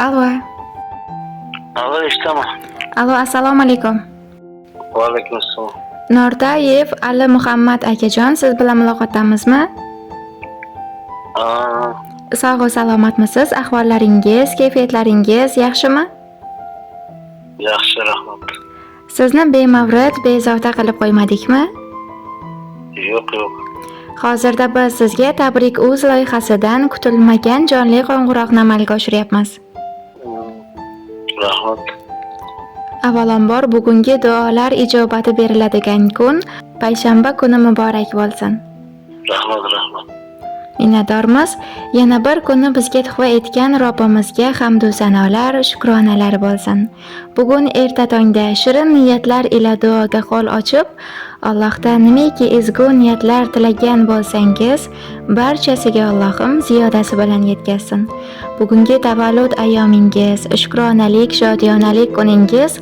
Allo. Alo, eshitaman. Allo, assalomu alaykum. Va alaykum assalom. Nortayev Ali Muhammad akajon, siz bilan muloqotdamizmi? Sog' salomatmisiz? Ahvollaringiz, kayfiyatlaringiz yaxshimi? Yaxshi, rahmat. Sizni bemavrid, bezovta qilib qo'ymadikmi? Yo'q. Hozirda biz sizga Tabrik.uz loyihasidan kutilmagan jonli qo'ng'iroqni amalga oshiryapmiz. Rahmat. Avvalambor bugungi duolar ijobati beriladigan kun payshanba kuni muborak bo'lsin. Rahmat. Minnatdormiz. Yana bir kunni bizga tuhfa etgan Robbimizga hamd va sanolar, shukronalar bo'lsin. Bugun erta tongda shirin niyatlar ila duoga qo'l ochib, Allohdan nimaki ezgu niyatlar tilagan bo'lsangiz, barchasiga Allohim ziyodasi bilan yetkazsin. Bugungi tavallud ayyomingiz, shukronalik, shodiyonalik kuningiz,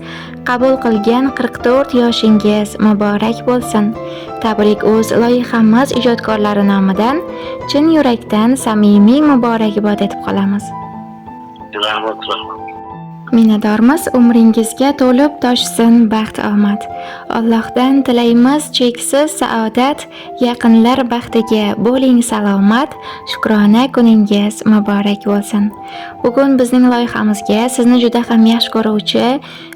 qabul qilgan 44 yoshingiz muborak bo'lsin. Tabrik.uz loyihamiz ijodkorlari nomidan chin yurakdan samimiy muborakbod etib qolamiz. Rahmat. Minnatdormiz. Umringizga to'lib toshsin baxt omad. Allohdan tilaymiz cheksiz saodat, yaqinlar baxtiga bo'ling salomat, shukrona kuningiz muborak bo'lsin. Bugun bizning loyihamizga sizni juda ham yaxshi ko'ruvchi,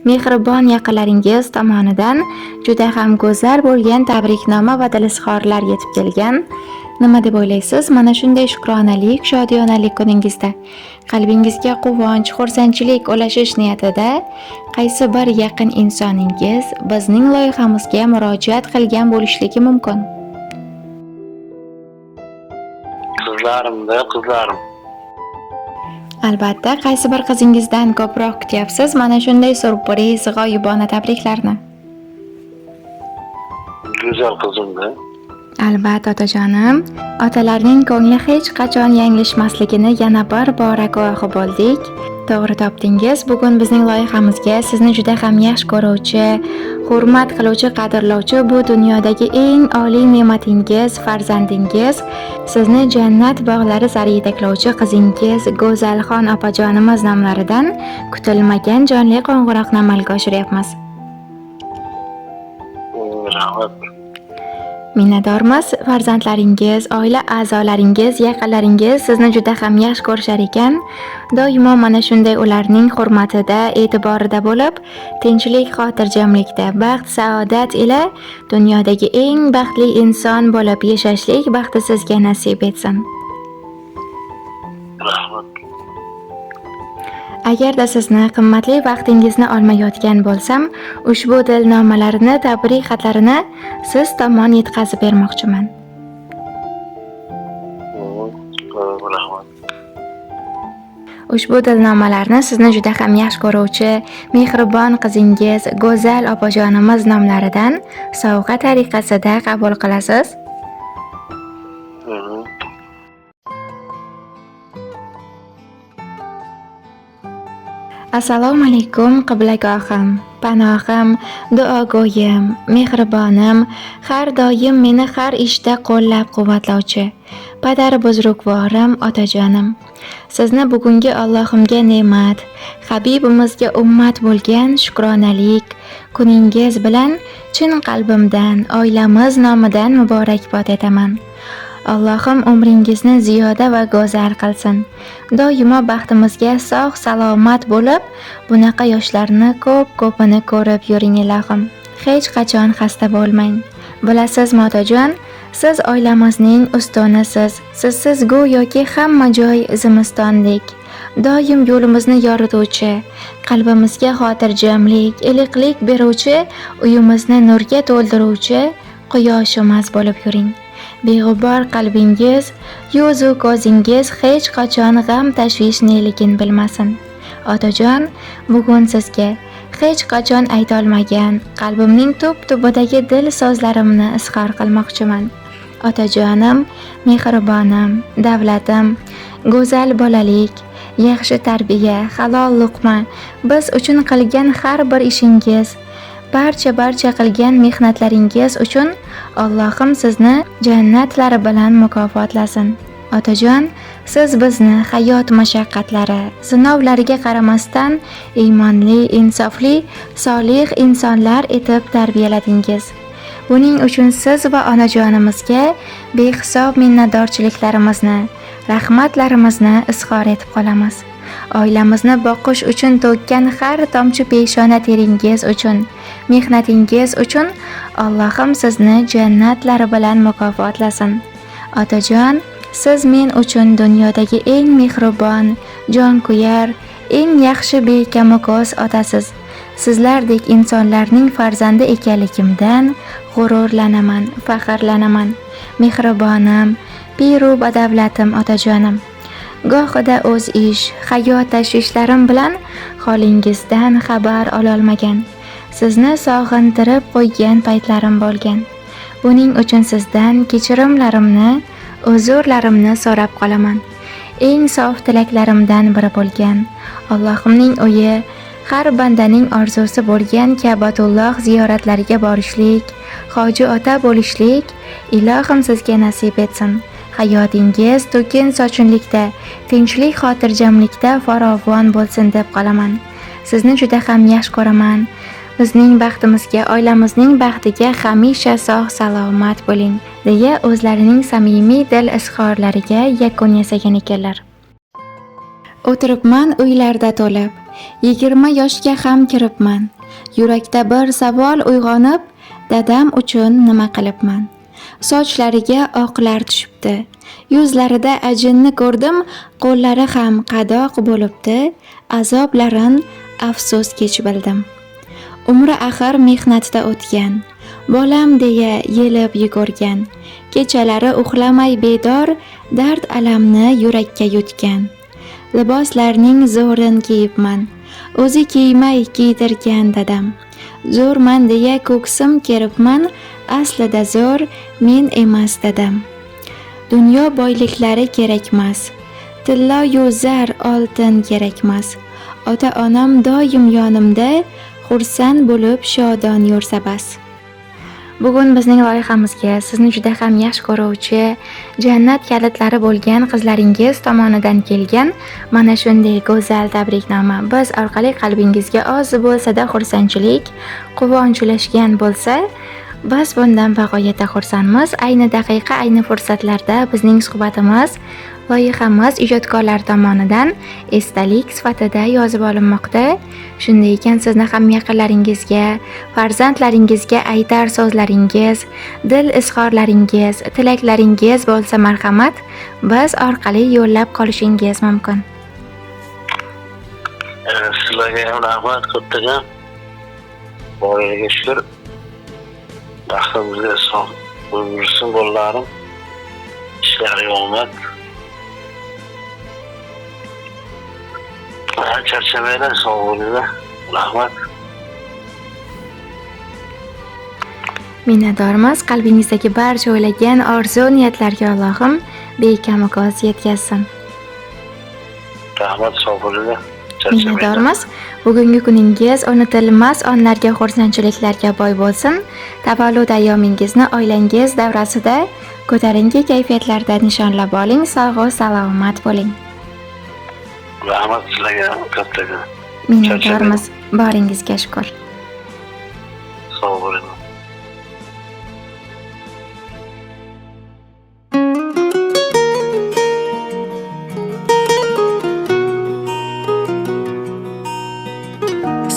mehribon yaqinlaringiz tomonidan juda ham go'zal bo'lgan tabriknoma va dilizhorlar yetib kelgan. Nima deb o'ylaysiz? Mana shunday shukronalik, shodiyonalik kuningizda qalbingizga quvonch, xursandchilik ulashish niyatida qaysi bir yaqin insoningiz bizning loyihamizga murojaat qilgan bo'lishligi mumkin. Qizlarim. Albatta, qaysi bir qizingizdan ko'proq kutyapsiz mana shunday surpriz, g'oyibona tabriklarni? Go'zal qizimda. Albatta otajonim, otalarning ko'ngli hech qachon yanglishmasligini yana bir bora guvohi bo'ldik. To'g'ri topdingiz. Bugun bizning loyihamizga sizni juda ham yaxshi ko'ruvchi, hurmat qiluvchi, qadrlovchi, bu dunyodagi eng oliy ne'matingiz, farzandingiz, sizni jannat bog'lari sari yetaklovchi qizingiz Go'zalxon opajonimiz nomlaridan kutilmagan jonli qo'ng'iroqni amalga oshiryapmiz. Rahmat. Minnatdormiz. Farzandlaringiz, oila a'zolaringiz, yaqinlaringiz sizni juda ham yaxshi ko'rishar ekan. Doimo mana shunday ularning hurmatida, e'tiborida bo'lib, tinchlik, xotirjamlikda, baxt, saodat ila dunyodagi eng baxtli inson bo'lib yashashlik baxti sizga nasib etsin. Rahmat. Agarda sizni qimmatli vaqtingizni olmayotgan bo'lsam, ushbu dilnomalarni, tabrik xatlarini siz tomon yetkazib bermoqchiman. Rahmat. Ushbu dilnomalarni sizni juda ham yaxshi ko'ruvchi, mehribon qizingiz Go'zal opajonimiz nomlaridan sovg'a tariqasida qabul qilasiz. Assalomu alaykum qiblagohim, panohim, duogo'yim, mehribonim, har doim meni har ishda qo'llab-quvvatlovchi, padar buzrukvorim otajonim. Sizni bugungi Allohimga ne'mat, Habibimizga ummat bo'lgan shukronalik kuningiz bilan chin qalbimdan, oilamiz nomidan muborakbod etaman. Allohim umringizni ziyoda va go'zal qilsin. Doimo baxtimizga sog' salomat bo'lib, bunaqa yoshlarni ko'pini ko'rib yuring ilohim. Hech qachon xasta bo'lmang. Bilasizmi otajon, siz oilamizning ustunisiz. Sizsiz go'yoki hamma joy zimistondek. Doim yo'limizni yorituvchi, qalbimizga xotirjamlik, iliqlik beruvchi, uyimizni nurga to'ldiruvchi quyoshimiz bo'lib yuring. Beg'ubor qalbingiz, yuzu ko'zingiz hech qachon g'am tashvish neligini bilmasin. Otajon, bugun sizga hech qachon aytolmagan qalbimning tub-tubidagi dil so'zlarimni izhor qilmoqchiman. Otajonim, mehribonim, davlatim, go'zal bolalik, yaxshi tarbiya, halol luqma, biz uchun qilgan har bir ishingiz, barcha qilgan mehnatlaringiz uchun Allohim sizni jannatlari bilan mukofotlasin. Otajon, siz bizni hayot mashaqqatlari, sinovlariga qaramasdan iymonli, insofli, solih insonlar etib tarbiyaladingiz. Buning uchun siz va onajonimizga behisob minnatdorchiliklarimizni, rahmatlarimizni izhor etib qolamiz. Oilamizni boqish uchun to'kkan har tomchi peshona teringiz uchun, mehnatingiz uchun Allohim sizni jannatlari bilan mukofotlasin. Otajon, siz men uchun dunyodagi eng mehribon, jonkuyar, eng yaxshi bekamuko'z otasiz. Sizlardek insonlarning farzandi ekanligimdan g'ururlanaman, faxrlanaman. Mehribonim, piru badavlatim otajonim. Gohida o'z ish, hayot tashvishlarim bilan holingizdan xabar ololmagan, sizni sog'intirib qo'ygan paytlarim bo'lgan. Buning uchun sizdan kechirimlarimni, uzrlarimni so'rab qolaman. Eng sof tilaklarimdan biri bo'lgan Allohimning uyi, har bandaning orzusi bo'lgan Ka'batulloh ziyoratlariga borishlik, hoji ota bo'lishlik ilohim sizga nasib etsin. Hayotingiz to'kin sochinlikda, tinchlik xotirjamlikda farovon bo'lsin deb qolaman. Sizni juda ham yaxshi ko'raman. Bizning baxtimizga, oilamizning baxtiga hamisha sog' salomat bo'ling, deya o'zlarining samimiy dil izhorlariga yakun yasagan ekanlar. O'tiribman uylarda to'lib, 20 yoshga ham kiribman. Yurakda bir savol uyg'onib, dadam uchun nima qilibman? Sochlariga oqlar tushibdi. Yuzlarida ajinni ko'rdim, qo'llari ham qadoq bo'libdi. Azoblarin afsus kech bildim. Umri axir mehnatda o'tgan. Bolam deya yelib yugurgan. Kechalari uxlamay bedor, dard alamni yurakka yutgan. Liboslarning zo'rin kiyibman. O'zi kiymay kiydirgan dadam. Zo'rman deya ko'ksim keribman, aslida zo'r men emas dadam. Dunyo boyliklari kerakmas, tillo-yu zar oltin kerakmas. Ota-onam doim yonimda, xursand bo'lib shodon yursa bas. Bugun bizning loyihamizga sizni juda ham yaxshi ko'ruvchi, jannat kalitlari bo'lgan qizlaringiz tomonidan kelgan mana shunday go'zal tabriknoma biz orqali qalbingizga oz bo'lsa-da xursandchilik, quvonch ulashgan bo'lsa, biz bundan bag'oyatda xursandmiz. Ayni daqiqa, ayni fursatlarda bizning suhbatimiz, loyihamiz ijodkorlar tomonidan esdalik sifatida yozib olinmoqda. Shunday ekan, sizni ham yaqinlaringizga, farzandlaringizga aytar so'zlaringiz, dil izhorlaringiz, tilaklaringiz bo'lsa marhamat, biz orqali yo'llab qolishingiz mumkin. Sizlarga ham rahmat kattaga. Boriga shukr. Baxtimizga sog' bo'lsin bolalarim. Ishlariga omad. Charchamaylar, sog' bo'linglar. Rahmat. Minnatdormiz. Qalbingizdagi barcha o'ylagan orzu niyatlarga Allohim bekamukoz yetkazsin. Rahmat, sog' bo'linglar. Minnatdormiz. Bugungi kuningiz unutilmas onlarga, xursandchiliklarga boy bo'lsin. Tavallud ayyomingizni oilangiz davrasida ko'tarinki kayfiyatlarda nishonlab oling. Sog' salomat bo'ling. Rahmat sizlarga kattaga. Minnatdormiz. Boringizga shukr. Sog' bo'ling.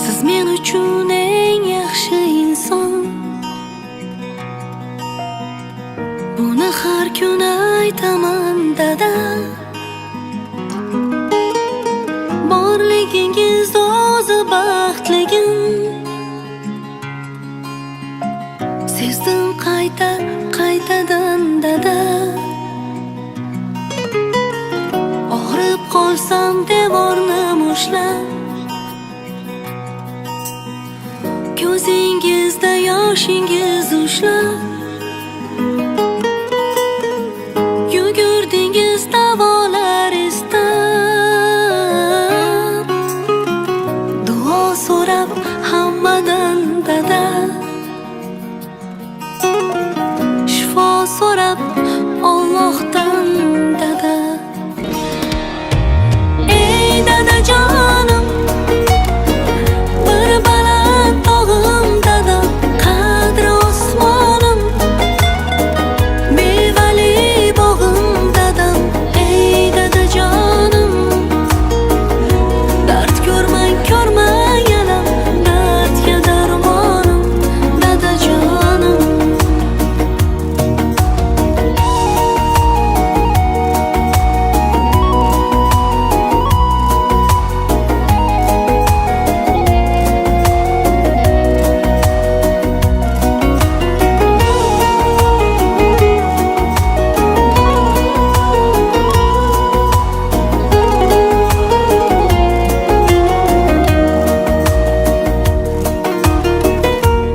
Siz men uchun eng yaxshi inson. Buni har kun aytaman dada. Borligingiz o'zi baxtligim. Sezdim qaytadan dada. Og'rib qolsam devorni mushlab, ko'zingizda yoshingiz ushlab, yugurdingiz davolar istab, duo so'rab hammadan dada. shifo so'rab Allohdan dada. Ey dadajonim, bir baland tog'im dadam, qadri osmonim, mevali bog'im dadam. Ey dadajonim, dard ko'rmang alam, dardga darmonim dadajonim.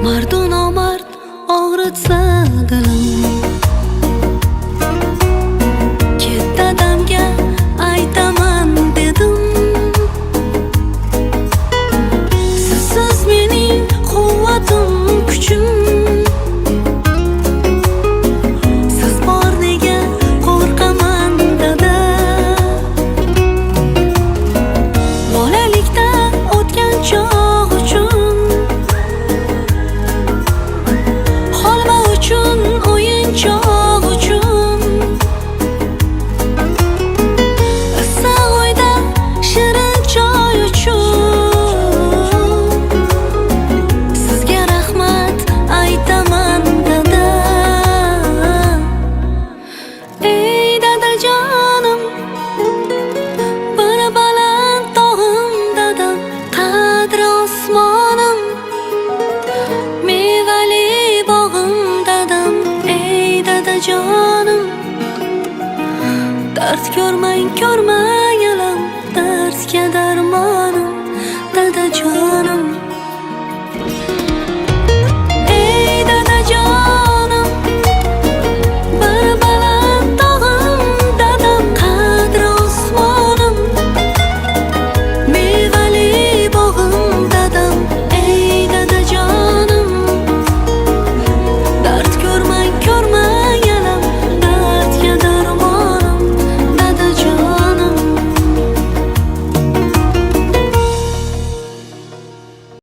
Mardu nomard og'ritsa dilim, ket dadamga aytaman dedim. Sizsiz mening quvvatim, kuchim, siz bor nega qo'rqaman dada. Bolalikda o'tgan chog' uchun, holva uchun, o'yinchoq uchun, issiq uyda shirin choy uchun sizga rahmat aytaman dada. Ey dadajonim, bir baland tog'im dadam, qadri osmonim, mevali bog'im dadam. Ey dadajonim, dard ko'rmang